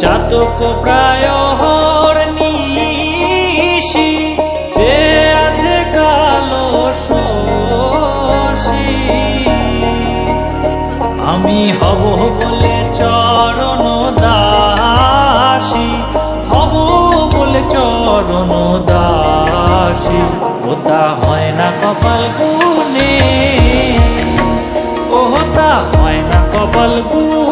চাতক প্রায় নিশি যে আছে কালো শশী। আমি হব বলে চরণ দাসী, হব বলে চরণ দাসী। ওটা হয় না কপাল গুনে, ওটা হয় না কপাল গুনে।